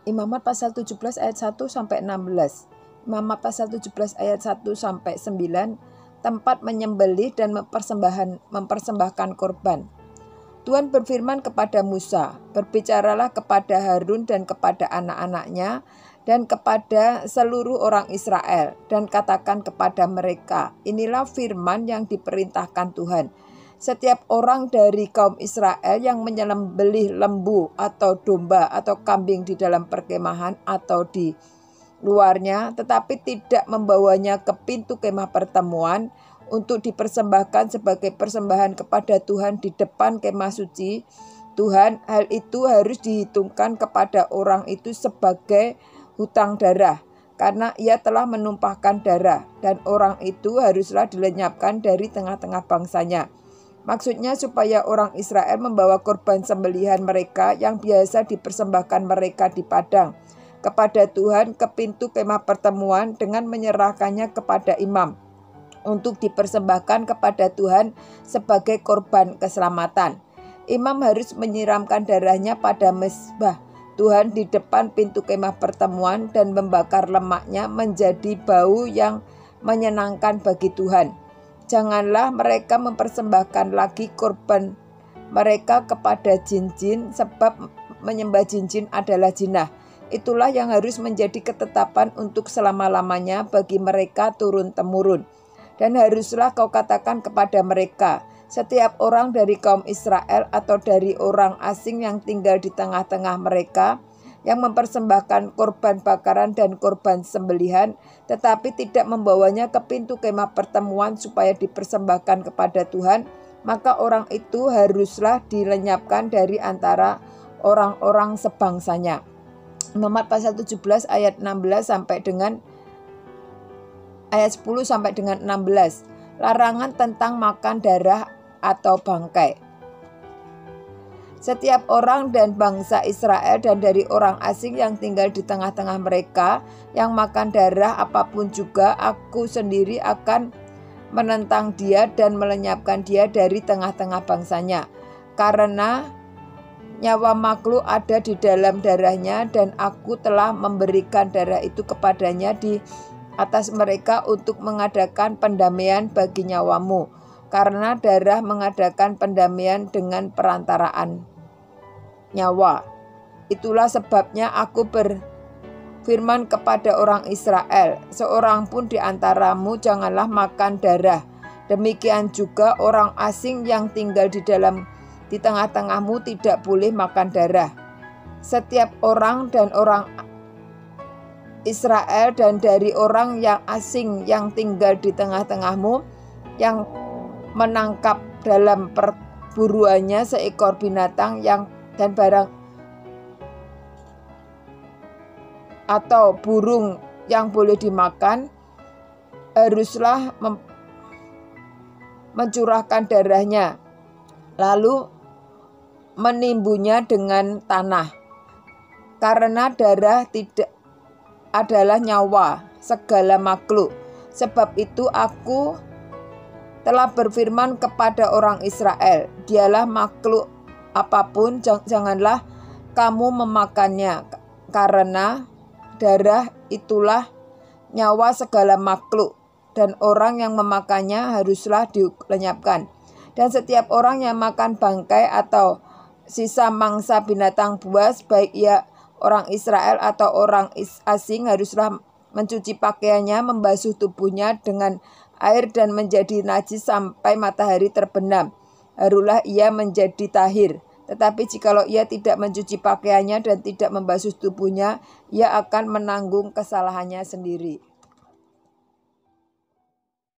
Imamat pasal 17 ayat 1 sampai 16. Imamat pasal 17 ayat 1 sampai 9, tempat menyembelih dan mempersembahkan korban. Tuhan berfirman kepada Musa, "Berbicaralah kepada Harun dan kepada anak-anaknya dan kepada seluruh orang Israel, dan katakan kepada mereka, inilah firman yang diperintahkan Tuhan. Setiap orang dari kaum Israel yang menyembelih lembu atau domba atau kambing di dalam perkemahan atau di luarnya, tetapi tidak membawanya ke pintu kemah pertemuan untuk dipersembahkan sebagai persembahan kepada Tuhan di depan kemah suci Tuhan, hal itu harus dihitungkan kepada orang itu sebagai hutang darah, karena ia telah menumpahkan darah, dan orang itu haruslah dilenyapkan dari tengah-tengah bangsanya." Maksudnya supaya orang Israel membawa korban sembelihan mereka yang biasa dipersembahkan mereka di padang kepada Tuhan ke pintu kemah pertemuan dengan menyerahkannya kepada imam untuk dipersembahkan kepada Tuhan sebagai korban keselamatan. Imam harus menyiramkan darahnya pada mezbah Tuhan di depan pintu kemah pertemuan dan membakar lemaknya menjadi bau yang menyenangkan bagi Tuhan. Janganlah mereka mempersembahkan lagi korban mereka kepada jin-jin, sebab menyembah jin-jin adalah jinah. Itulah yang harus menjadi ketetapan untuk selama-lamanya bagi mereka turun-temurun. Dan haruslah kau katakan kepada mereka, setiap orang dari kaum Israel atau dari orang asing yang tinggal di tengah-tengah mereka, yang mempersembahkan korban bakaran dan korban sembelihan, tetapi tidak membawanya ke pintu kemah pertemuan supaya dipersembahkan kepada Tuhan, maka orang itu haruslah dilenyapkan dari antara orang-orang sebangsanya. Imamat pasal 17 ayat 16 sampai dengan ayat 10 sampai dengan 16. Larangan tentang makan darah atau bangkai. Setiap orang dan bangsa Israel dan dari orang asing yang tinggal di tengah-tengah mereka yang makan darah apapun juga, aku sendiri akan menentang dia dan melenyapkan dia dari tengah-tengah bangsanya. Karena nyawa makhluk ada di dalam darahnya, dan aku telah memberikan darah itu kepadanya di atas mereka untuk mengadakan pendamaian bagi nyawamu. Karena darah mengadakan pendamaian dengan perantaraan nyawa. Itulah sebabnya aku berfirman kepada orang Israel, seorang pun di antaramu janganlah makan darah. Demikian juga orang asing yang tinggal di tengah-tengahmu tidak boleh makan darah. Setiap orang dan orang Israel dan dari orang yang asing yang tinggal di tengah-tengahmu yang menangkap dalam perburuannya seekor binatang dan barang atau burung yang boleh dimakan, haruslah mencurahkan darahnya, lalu menimbunnya dengan tanah. Karena darah tidak adalah nyawa segala makhluk. Sebab itu aku telah berfirman kepada orang Israel, dialah makhluk apapun, janganlah kamu memakannya, karena darah itulah nyawa segala makhluk, dan orang yang memakannya haruslah dilenyapkan. Dan setiap orang yang makan bangkai atau sisa mangsa binatang buas, baik ia orang Israel atau orang asing, haruslah mencuci pakaiannya, membasuh tubuhnya dengan air dan menjadi najis sampai matahari terbenam. Harulah ia menjadi tahir. Tetapi jikalau ia tidak mencuci pakaiannya dan tidak membasuh tubuhnya, ia akan menanggung kesalahannya sendiri.